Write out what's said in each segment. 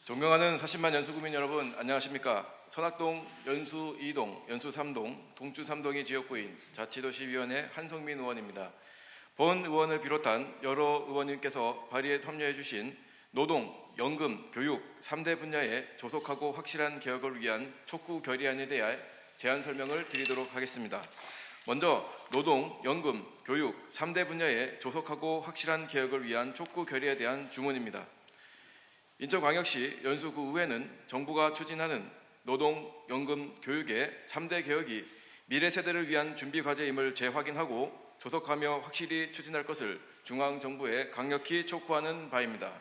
존경하는 40만 연수구민 여러분, 안녕하십니까? 선악동, 연수 2동, 연수 3동, 동주 3동의 지역구인 자치도시위원회 한성민 의원입니다. 본 의원을 비롯한 여러 의원님께서 발의에 참여해 주신 노동, 연금, 교육 3대 분야의 조속하고 확실한 개혁을 위한 촉구 결의안에 대해 제안 설명을 드리도록 하겠습니다. 먼저 노동, 연금, 교육 3대 분야의 조속하고 확실한 개혁을 위한 촉구 결의에 대한 주문입니다. 인천광역시 연수구의회는 정부가 추진하는 노동, 연금, 교육의 3대 개혁이 미래 세대를 위한 준비 과제임을 재확인하고 조속하며 확실히 추진할 것을 중앙정부에 강력히 촉구하는 바입니다.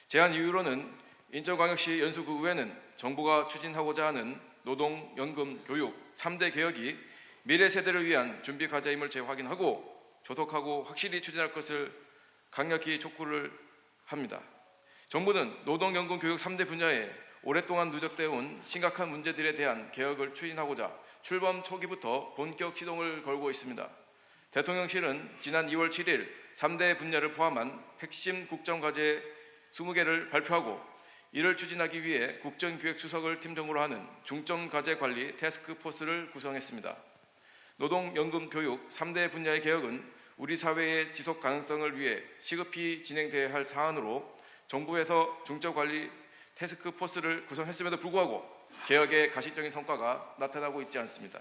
제안 이유로는 인천광역시 연수구의회는 정부가 추진하고자 하는 노동, 연금, 교육 3대 개혁이 미래 세대를 위한 준비 과제임을 재확인하고 조속하고 확실히 추진할 것을 강력히 촉구를 합니다. 정부는 노동, 연금, 교육 3대 분야에 오랫동안 누적되어 온 심각한 문제들에 대한 개혁을 추진하고자 출범 초기부터 본격 시동을 걸고 있습니다. 대통령실은 지난 2월 7일 3대 분야를 포함한 핵심 국정과제 20개를 발표하고 이를 추진하기 위해 국정기획수석을 팀장으로 하는 중점과제관리 태스크포스를 구성했습니다. 노동, 연금, 교육 3대 분야의 개혁은 우리 사회의 지속 가능성을 위해 시급히 진행돼야 할 사안으로 정부에서 중점관리 태스크포스를 구성했음에도 불구하고 개혁의 가시적인 성과가 나타나고 있지 않습니다.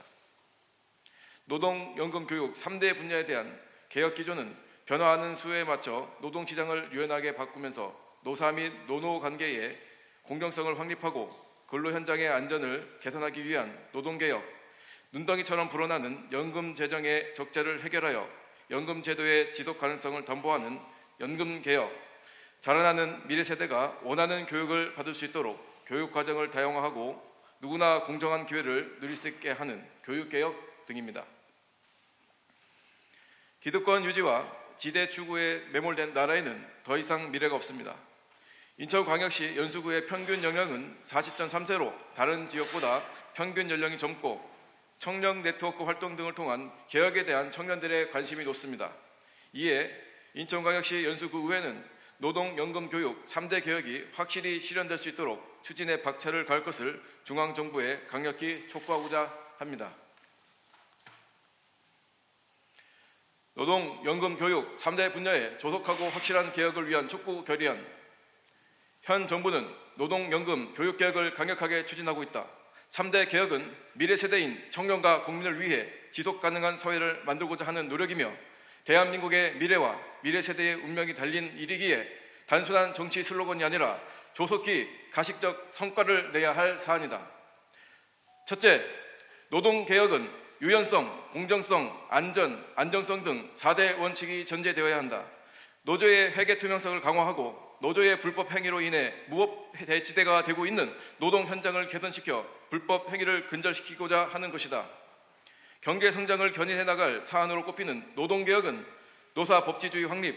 노동, 연금, 교육 3대 분야에 대한 개혁 기조는 변화하는 수요에 맞춰 노동시장을 유연하게 바꾸면서 노사 및 노노 관계의 공정성을 확립하고 근로 현장의 안전을 개선하기 위한 노동개혁, 눈덩이처럼 불어나는 연금 재정의 적자를 해결하여 연금 제도의 지속 가능성을 담보하는 연금개혁, 자라나는 미래 세대가 원하는 교육을 받을 수 있도록 교육 과정을 다양화하고 누구나 공정한 기회를 누릴 수 있게 하는 교육개혁 등입니다. 기득권 유지와 지대 추구에 매몰된 나라에는 더 이상 미래가 없습니다. 인천광역시 연수구의 평균 연령은 40.3세로 다른 지역보다 평균 연령이 젊고 청년 네트워크 활동 등을 통한 개혁에 대한 청년들의 관심이 높습니다. 이에 인천광역시 연수구의회는 노동, 연금, 교육 3대 개혁이 확실히 실현될 수 있도록 추진에 박차를 가할 것을 중앙정부에 강력히 촉구하고자 합니다. 노동, 연금, 교육 3대 분야의 조속하고 확실한 개혁을 위한 촉구 결의안. 현 정부는 노동, 연금, 교육 개혁을 강력하게 추진하고 있다. 3대 개혁은 미래 세대인 청년과 국민을 위해 지속 가능한 사회를 만들고자 하는 노력이며 대한민국의 미래와 미래 세대의 운명이 달린 일이기에 단순한 정치 슬로건이 아니라 조속히 가식적 성과를 내야 할 사안이다. 첫째, 노동개혁은 유연성, 공정성, 안정성 등 4대 원칙이 전제되어야 한다. 노조의 회계 투명성을 강화하고 노조의 불법 행위로 인해 무업 대지대가 되고 있는 노동 현장을 개선시켜 불법 행위를 근절시키고자 하는 것이다. 경제 성장을 견인해 나갈 사안으로 꼽히는 노동개혁은 노사 법치주의 확립,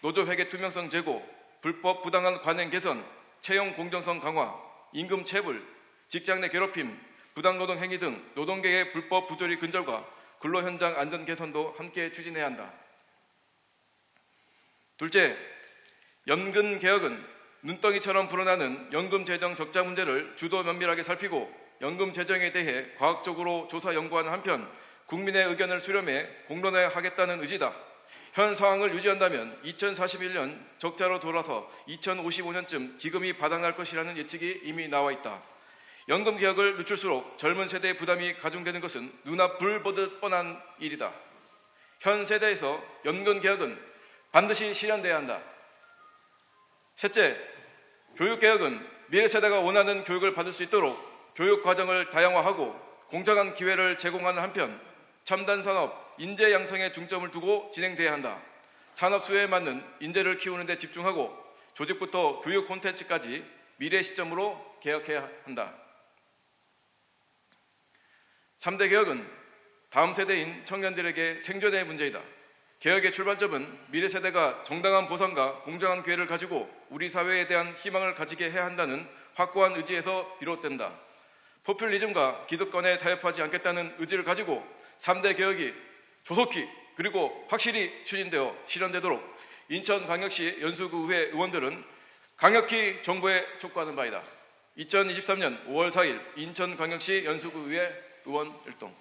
노조 회계 투명성 제고, 불법 부당한 관행 개선, 채용 공정성 강화, 임금 체불, 직장 내 괴롭힘, 부당노동 행위 등 노동계의 불법 부조리 근절과 근로 현장 안전 개선도 함께 추진해야 한다. 둘째, 연금 개혁은 눈덩이처럼 불어나는 연금 재정 적자 문제를 주도 면밀하게 살피고 연금 재정에 대해 과학적으로 조사 연구하는 한편 국민의 의견을 수렴해 공론화하겠다는 의지다. 현 상황을 유지한다면 2041년 적자로 돌아서 2055년쯤 기금이 바닥날 것이라는 예측이 이미 나와 있다. 연금 개혁을 늦출수록 젊은 세대의 부담이 가중되는 것은 눈앞불 보듯 뻔한 일이다. 현 세대에서 연금 개혁은 반드시 실현돼야 한다. 셋째, 교육 개혁은 미래 세대가 원하는 교육을 받을 수 있도록 교육 과정을 다양화하고 공정한 기회를 제공하는 한편 첨단 산업, 인재 양성에 중점을 두고 진행돼야 한다. 산업 수요에 맞는 인재를 키우는 데 집중하고 조직부터 교육 콘텐츠까지 미래 시점으로 개혁해야 한다. 3대 개혁은 다음 세대인 청년들에게 생존의 문제이다. 개혁의 출발점은 미래 세대가 정당한 보상과 공정한 기회를 가지고 우리 사회에 대한 희망을 가지게 해야 한다는 확고한 의지에서 비롯된다. 포퓰리즘과 기득권에 타협하지 않겠다는 의지를 가지고 3대 개혁이 조속히 그리고 확실히 추진되어 실현되도록 인천광역시 연수구의회 의원들은 강력히 정부에 촉구하는 바이다. 2023년 5월 4일 인천광역시 연수구의회 의원 일동.